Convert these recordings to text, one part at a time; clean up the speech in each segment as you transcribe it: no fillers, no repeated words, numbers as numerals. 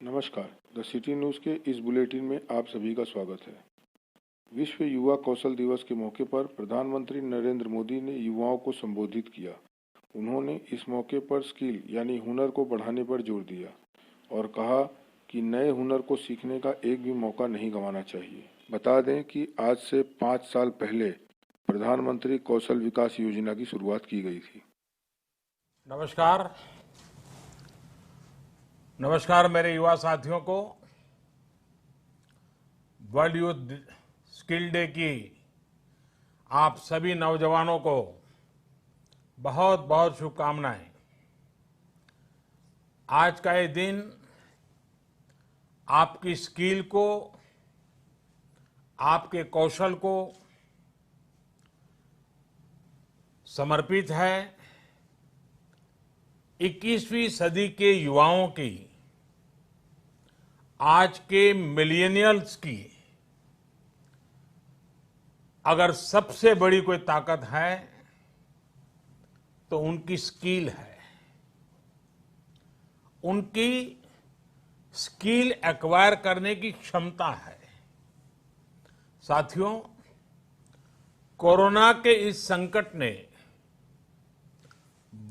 नमस्कार, the city news के इस बुलेटिन में आप सभी का स्वागत है। विश्व युवा कौशल दिवस के मौके पर प्रधानमंत्री नरेंद्र मोदी ने युवाओं को संबोधित किया। उन्होंने इस मौके पर स्किल यानी हुनर को बढ़ाने पर जोर दिया और कहा कि नए हुनर को सीखने का एक भी मौका नहीं गंवाना चाहिए। बता दें कि आज से 5 साल पहले प्रधानमंत्री कौशल विकास योजना की शुरुआत की गई थी। नमस्कार मेरे युवा साथियों को वर्ल्ड यूथ स्किल डे की आप सभी नौजवानों को बहुत बहुत शुभकामनाएं। आज का ये दिन आपकी स्किल को, आपके कौशल को समर्पित है 21वीं सदी के युवाओं की, आज के मिलेनियल्स की अगर सबसे बड़ी कोई ताकत है तो उनकी स्किल है। उनकी स्किल एक्वायर करने की क्षमता है। साथियों, कोरोना के इस संकट ने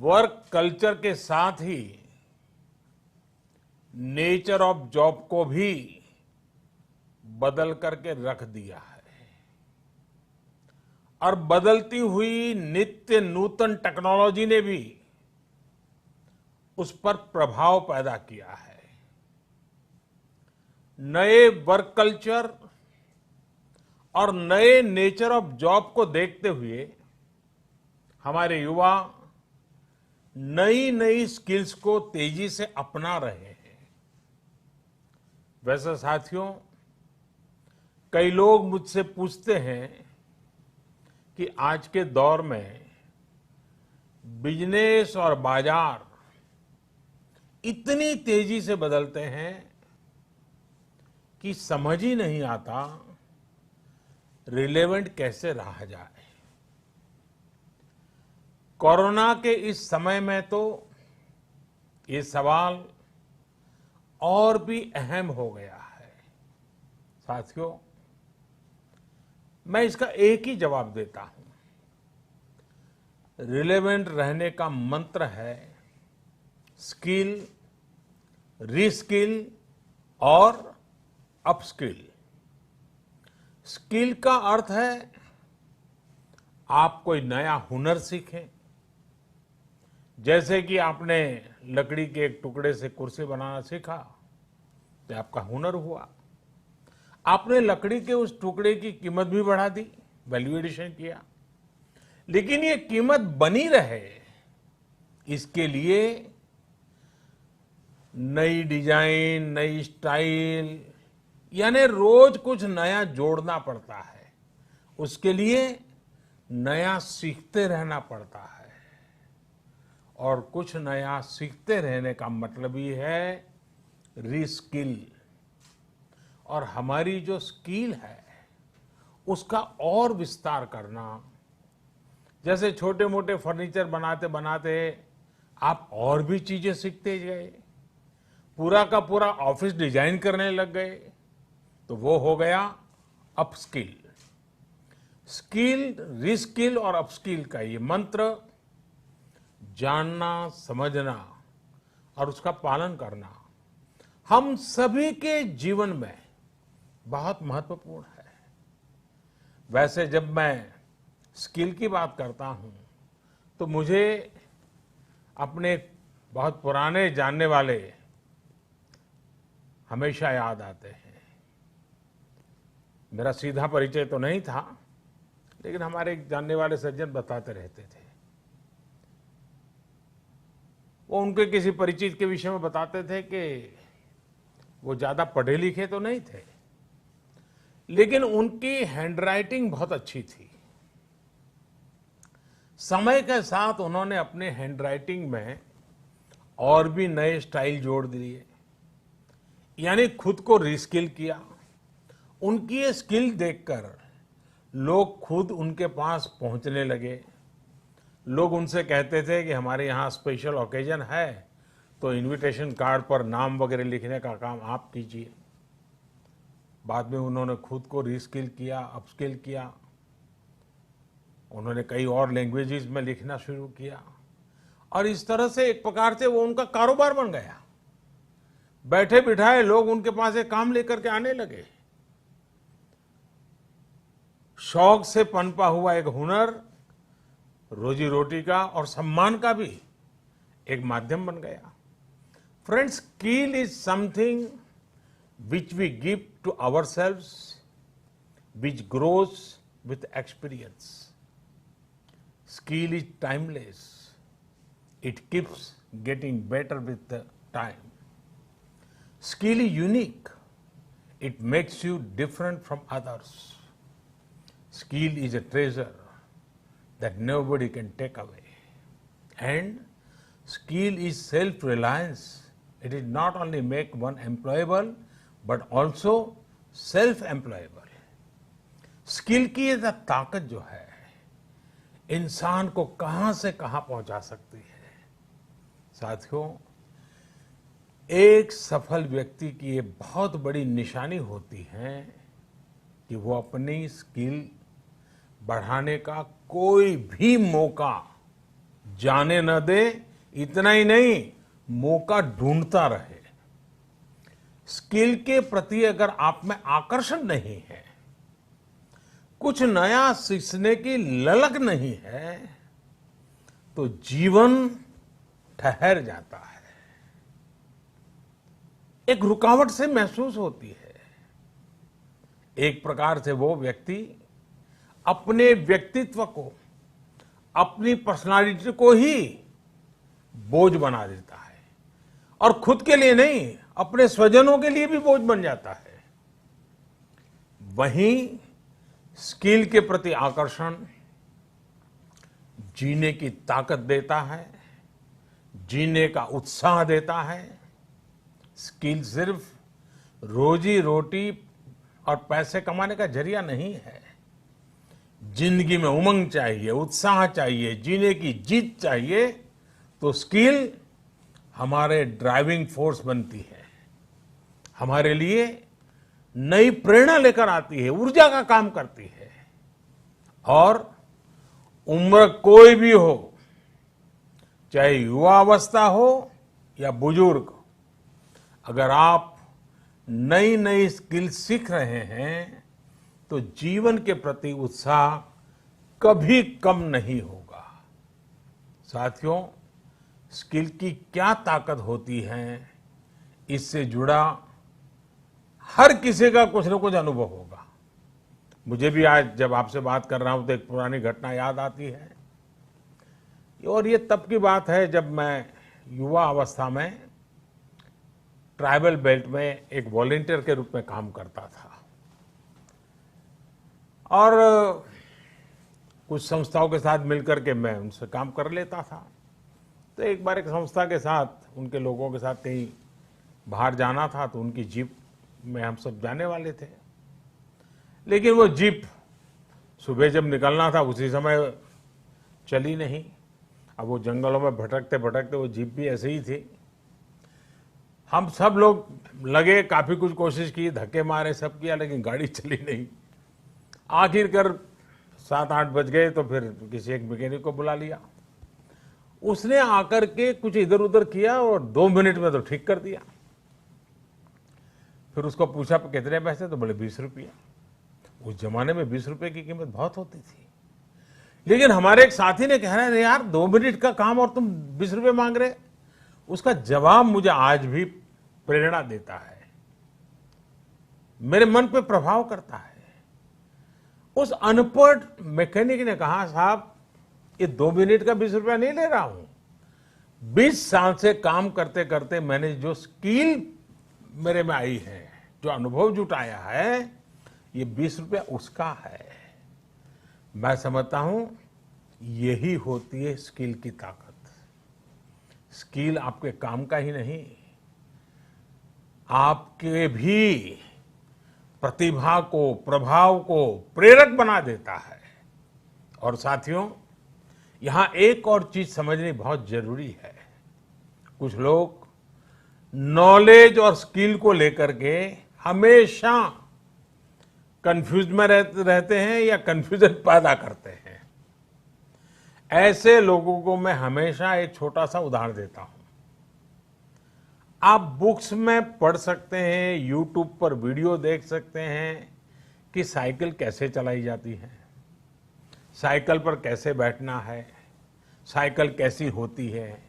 वर्क कल्चर के साथ ही नेचर ऑफ जॉब को भी बदल करके रख दिया है और बदलती हुई नित्य नूतन टेक्नोलॉजी ने भी उस पर प्रभाव पैदा किया है। नए वर्क कल्चर और नए नेचर ऑफ जॉब को देखते हुए हमारे युवा नई नई स्किल्स को तेजी से अपना रहे हैं। वैसे साथियों, कई लोग मुझसे पूछते हैं कि आज के दौर में बिजनेस और बाजार इतनी तेजी से बदलते हैं कि समझ ही नहीं आता रिलेवेंट कैसे रहा जाए। कोरोना के इस समय में तो ये सवाल और भी अहम हो गया है। साथियों, मैं इसका एक ही जवाब देता हूं। रिलेवेंट रहने का मंत्र है स्किल, रीस्किल और अपस्किल। स्किल का अर्थ है आप कोई नया हुनर सीखें। जैसे कि आपने लकड़ी के एक टुकड़े से कुर्सी बनाना सीखा तो आपका हुनर हुआ। आपने लकड़ी के उस टुकड़े की कीमत भी बढ़ा दी, वैल्यू एडिशन किया, लेकिन ये कीमत बनी रहे इसके लिए नई डिजाइन, नई स्टाइल, यानी रोज कुछ नया जोड़ना पड़ता है। उसके लिए नया सीखते रहना पड़ता है और कुछ नया सीखते रहने का मतलब ही है रीस्किल। और हमारी जो स्किल है उसका और विस्तार करना। जैसे छोटे मोटे फर्नीचर बनाते बनाते आप और भी चीजें सीखते गए, पूरा का पूरा ऑफिस डिजाइन करने लग गए, तो वो हो गया अपस्किल। स्किल, रीस्किल और अपस्किल का ये मंत्र जानना, समझना और उसका पालन करना हम सभी के जीवन में बहुत महत्वपूर्ण है। वैसे जब मैं स्किल की बात करता हूं तो मुझे अपने बहुत पुराने जानने वाले हमेशा याद आते हैं। मेरा सीधा परिचय तो नहीं था, लेकिन हमारे एक जानने वाले सज्जन बताते रहते थे। वो उनके किसी परिचित के विषय में बताते थे कि वो ज्यादा पढ़े लिखे तो नहीं थे, लेकिन उनकी हैंडराइटिंग बहुत अच्छी थी। समय के साथ उन्होंने अपने हैंडराइटिंग में और भी नए स्टाइल जोड़ दिए, यानी खुद को रीस्किल किया। उनकी ये स्किल देखकर लोग खुद उनके पास पहुंचने लगे। लोग उनसे कहते थे कि हमारे यहाँ स्पेशल ओकेजन है तो इनविटेशन कार्ड पर नाम वगैरह लिखने का काम आप कीजिए। बाद में उन्होंने खुद को रीस्किल किया, अपस्किल किया, उन्होंने कई और लैंग्वेजेस में लिखना शुरू किया और इस तरह से एक प्रकार से वो उनका कारोबार बन गया। बैठे बिठाए लोग उनके पास एक काम लेकर के आने लगे। शौक से पनपा हुआ एक हुनर रोजी रोटी का और सम्मान का भी एक माध्यम बन गया। Friends, skill is something which we give to ourselves, which grows with experience. Skill is timeless. It keeps getting better with the time. Skill is unique. It makes you different from others. Skill is a treasure that nobody can take away. And skill is self-reliance. It is not only make one employable, but also self-employable. Skill की ये ताकत जो है इंसान को कहां से कहां पहुंचा सकती है। साथियों, एक सफल व्यक्ति की ये बहुत बड़ी निशानी होती है कि वो अपनी स्किल बढ़ाने का कोई भी मौका जाने न दे। इतना ही नहीं, मौका ढूंढता रहे। स्किल के प्रति अगर आप में आकर्षण नहीं है, कुछ नया सीखने की ललक नहीं है, तो जीवन ठहर जाता है, एक रुकावट से महसूस होती है। एक प्रकार से वो व्यक्ति अपने व्यक्तित्व को, अपनी पर्सनालिटी को ही बोझ बना देता है और खुद के लिए नहीं, अपने स्वजनों के लिए भी बोझ बन जाता है। वहीं स्किल के प्रति आकर्षण जीने की ताकत देता है, जीने का उत्साह देता है। स्किल सिर्फ रोजी रोटी और पैसे कमाने का जरिया नहीं है। जिंदगी में उमंग चाहिए, उत्साह चाहिए, जीने की जीत चाहिए, तो स्किल हमारे ड्राइविंग फोर्स बनती है, हमारे लिए नई प्रेरणा लेकर आती है, ऊर्जा का काम करती है। और उम्र कोई भी हो, चाहे युवा अवस्था हो या बुजुर्ग, अगर आप नई नई स्किल सीख रहे हैं तो जीवन के प्रति उत्साह कभी कम नहीं होगा। साथियों, स्किल की क्या ताकत होती है, इससे जुड़ा हर किसी का कुछ न कुछ अनुभव होगा। मुझे भी आज जब आपसे बात कर रहा हूं तो एक पुरानी घटना याद आती है। और ये तब की बात है जब मैं युवा अवस्था में ट्राइबल बेल्ट में एक वॉलंटियर के रूप में काम करता था और कुछ संस्थाओं के साथ मिलकर के मैं उनसे काम कर लेता था। तो एक बार एक संस्था के साथ, उनके लोगों के साथ कहीं बाहर जाना था, तो उनकी जीप में हम सब जाने वाले थे। लेकिन वो जीप सुबह जब निकलना था उसी समय चली नहीं। अब वो जंगलों में भटकते भटकते वो जीप भी ऐसे ही थी। हम सब लोग लगे, काफी कुछ कोशिश की, धक्के मारे, सब किया, लेकिन गाड़ी चली नहीं। आखिरकार 7-8 बज गए तो फिर किसी एक मैकेनिक को बुला लिया। उसने आकर के कुछ इधर उधर किया और 2 मिनट में तो ठीक कर दिया। फिर उसको पूछा कितने पैसे, तो बोले 20 रुपया। उस जमाने में 20 रुपए की कीमत बहुत होती थी। लेकिन हमारे एक साथी ने कह रहा है, यार 2 मिनट का काम और तुम 20 रुपए मांग रहे। उसका जवाब मुझे आज भी प्रेरणा देता है, मेरे मन पे प्रभाव करता है। उस अनपढ़ मैकेनिक ने कहा, साहब ये 2 मिनट का 20 रुपया नहीं ले रहा हूं, 20 साल से काम करते करते मैंने जो स्किल मेरे में आई है, जो अनुभव जुटाया है, ये 20 रुपया उसका है। मैं समझता हूं यही होती है स्किल की ताकत। स्किल आपके काम का ही नहीं, आपके भी प्रतिभा को, प्रभाव को प्रेरक बना देता है। और साथियों, यहां एक और चीज समझनी बहुत जरूरी है। कुछ लोग नॉलेज और स्किल को लेकर के हमेशा कंफ्यूज में रहते हैं या कंफ्यूजन पैदा करते हैं। ऐसे लोगों को मैं हमेशा एक छोटा सा उदाहरण देता हूं। आप बुक्स में पढ़ सकते हैं, यूट्यूब पर वीडियो देख सकते हैं कि साइकिल कैसे चलाई जाती है, साइकिल पर कैसे बैठना है, साइकिल कैसी होती है,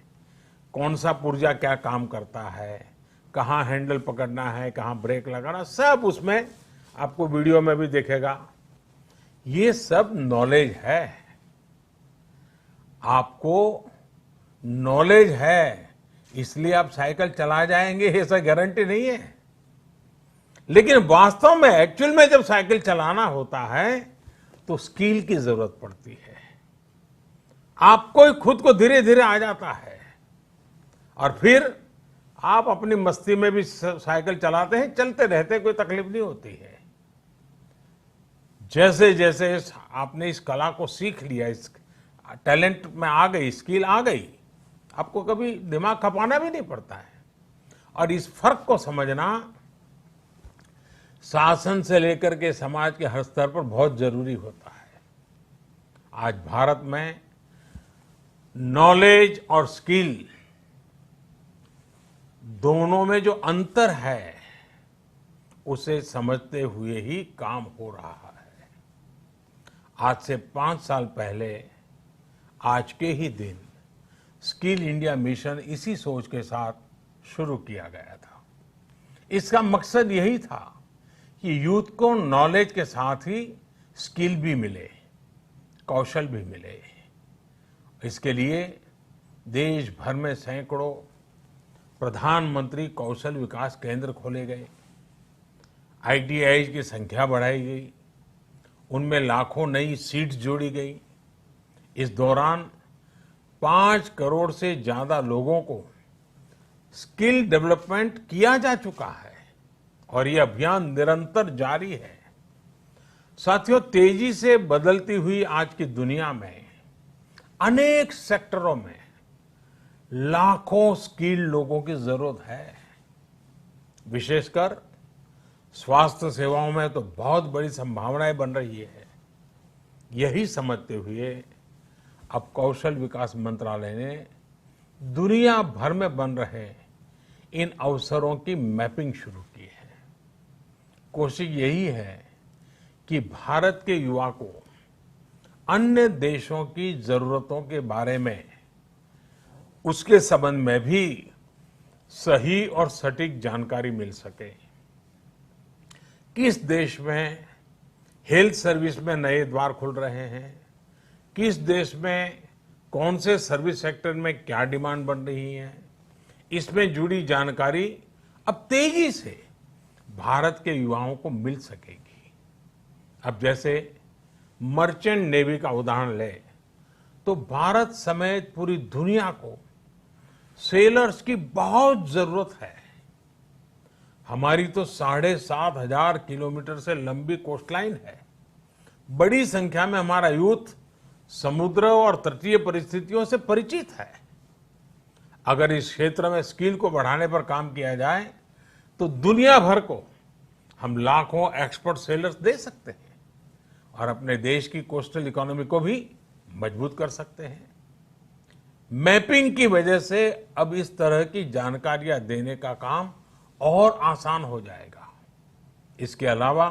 कौन सा पुर्जा क्या काम करता है, कहाँ हैंडल पकड़ना है, कहाँ ब्रेक लगाना, सब उसमें आपको वीडियो में भी दिखेगा। ये सब नॉलेज है। आपको नॉलेज है इसलिए आप साइकिल चला जाएंगे ऐसा गारंटी नहीं है। लेकिन वास्तव में एक्चुअल में जब साइकिल चलाना होता है तो स्किल की जरूरत पड़ती है। आपको खुद को धीरे धीरे आ जाता है और फिर आप अपनी मस्ती में भी साइकिल चलाते हैं, चलते रहते, कोई तकलीफ नहीं होती है। जैसे जैसे आपने इस कला को सीख लिया, इस टैलेंट में आ गई, स्किल आ गई, आपको कभी दिमाग खपाना भी नहीं पड़ता है। और इस फर्क को समझना शासन से लेकर के समाज के हर स्तर पर बहुत जरूरी होता है। आज भारत में नॉलेज और स्किल दोनों में जो अंतर है उसे समझते हुए ही काम हो रहा है। आज से 5 साल पहले आज के ही दिन स्किल इंडिया मिशन इसी सोच के साथ शुरू किया गया था। इसका मकसद यही था कि यूथ को नॉलेज के साथ ही स्किल भी मिले, कौशल भी मिले। इसके लिए देश भर में सैकड़ों प्रधानमंत्री कौशल विकास केंद्र खोले गए, ITI की संख्या बढ़ाई गई, उनमें लाखों नई सीट्स जोड़ी गई। इस दौरान 5 करोड़ से ज्यादा लोगों को स्किल डेवलपमेंट किया जा चुका है और ये अभियान निरंतर जारी है। साथियों, तेजी से बदलती हुई आज की दुनिया में अनेक सेक्टरों में लाखों स्किल लोगों की जरूरत है। विशेषकर स्वास्थ्य सेवाओं में तो बहुत बड़ी संभावनाएं बन रही है। यही समझते हुए अब कौशल विकास मंत्रालय ने दुनिया भर में बन रहे इन अवसरों की मैपिंग शुरू की है। कोशिश यही है कि भारत के युवा को अन्य देशों की जरूरतों के बारे में, उसके संबंध में भी सही और सटीक जानकारी मिल सके। किस देश में हेल्थ सर्विस में नए द्वार खुल रहे हैं, किस देश में कौन से सर्विस सेक्टर में क्या डिमांड बन रही है, इसमें जुड़ी जानकारी अब तेजी से भारत के युवाओं को मिल सकेगी। अब जैसे मर्चेंट नेवी का उदाहरण ले तो भारत समेत पूरी दुनिया को सेलर्स की बहुत जरूरत है। हमारी तो 7,500 किलोमीटर से लंबी कोस्टलाइन है। बड़ी संख्या में हमारा यूथ समुद्र और तटीय परिस्थितियों से परिचित है। अगर इस क्षेत्र में स्किल को बढ़ाने पर काम किया जाए तो दुनिया भर को हम लाखों एक्सपर्ट सेलर्स दे सकते हैं और अपने देश की कोस्टल इकोनॉमी को भी मजबूत कर सकते हैं। मैपिंग की वजह से अब इस तरह की जानकारियां देने का काम और आसान हो जाएगा। इसके अलावा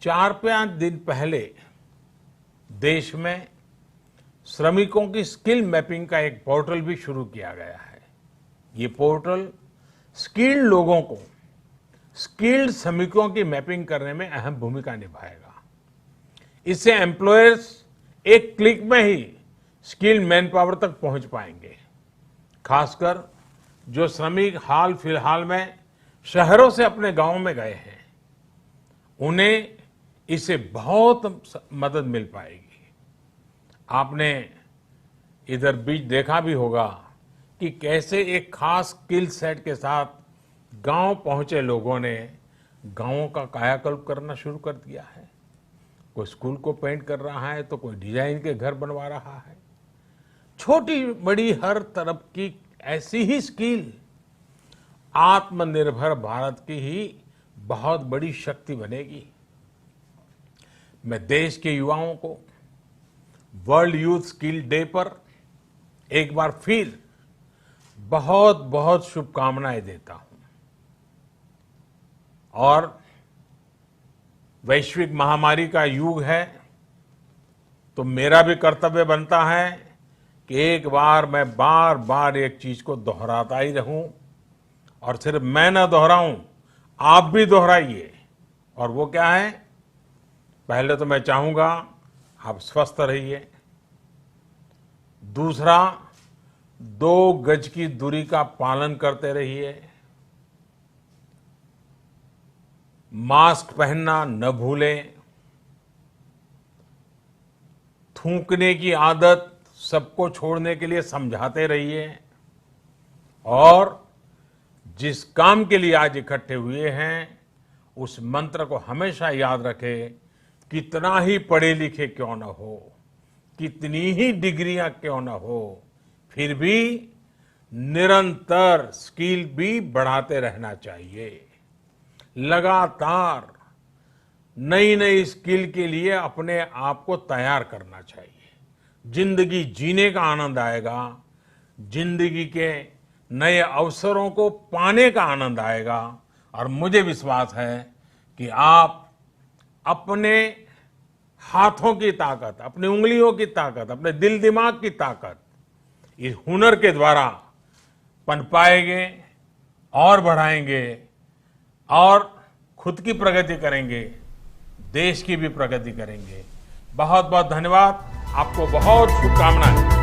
4-5 दिन पहले देश में श्रमिकों की स्किल मैपिंग का एक पोर्टल भी शुरू किया गया है। ये पोर्टल स्किल्ड लोगों को स्किल्ड श्रमिकों की मैपिंग करने में अहम भूमिका निभाएगा। इससे एम्प्लॉयर्स एक क्लिक में ही स्किल्ड मैन पावर तक पहुंच पाएंगे। खासकर जो श्रमिक हाल फिलहाल में शहरों से अपने गांव में गए हैं, उन्हें इससे बहुत मदद मिल पाएगी। आपने इधर बीच देखा भी होगा कि कैसे एक खास स्किल सेट के साथ गांव पहुंचे लोगों ने गांवों का कायाकल्प करना शुरू कर दिया है। कोई स्कूल को पेंट कर रहा है तो कोई डिजाइन के घर बनवा रहा है। छोटी बड़ी हर तरफ की ऐसी ही स्किल आत्मनिर्भर भारत की ही बहुत बड़ी शक्ति बनेगी। मैं देश के युवाओं को वर्ल्ड यूथ स्किल डे पर एक बार फिर बहुत बहुत शुभकामनाएं देता हूं और वैश्विक महामारी का युग है तो मेरा भी कर्तव्य बनता है कि एक बार मैं बार बार एक चीज को दोहराता ही रहूं और सिर्फ मैं ना दोहराऊं, आप भी दोहराइए। और वो क्या है? पहले तो मैं चाहूंगा आप स्वस्थ रहिए। दूसरा, 2 गज की दूरी का पालन करते रहिए। मास्क पहनना न भूलें। थूकने की आदत सबको छोड़ने के लिए समझाते रहिए। और जिस काम के लिए आज इकट्ठे हुए हैं उस मंत्र को हमेशा याद रखें, कितना ही पढ़े लिखे क्यों न हो, कितनी ही डिग्रियां क्यों न हो, फिर भी निरंतर स्किल भी बढ़ाते रहना चाहिए। लगातार नई नई स्किल के लिए अपने आप को तैयार करना चाहिए। जिंदगी जीने का आनंद आएगा, जिंदगी के नए अवसरों को पाने का आनंद आएगा। और मुझे विश्वास है कि आप अपने हाथों की ताकत, अपनी उंगलियों की ताकत, अपने दिल दिमाग की ताकत इस हुनर के द्वारा पनपाएंगे और बढ़ाएंगे और खुद की प्रगति करेंगे, देश की भी प्रगति करेंगे। बहुत बहुत धन्यवाद। आपको बहुत शुभकामनाएं।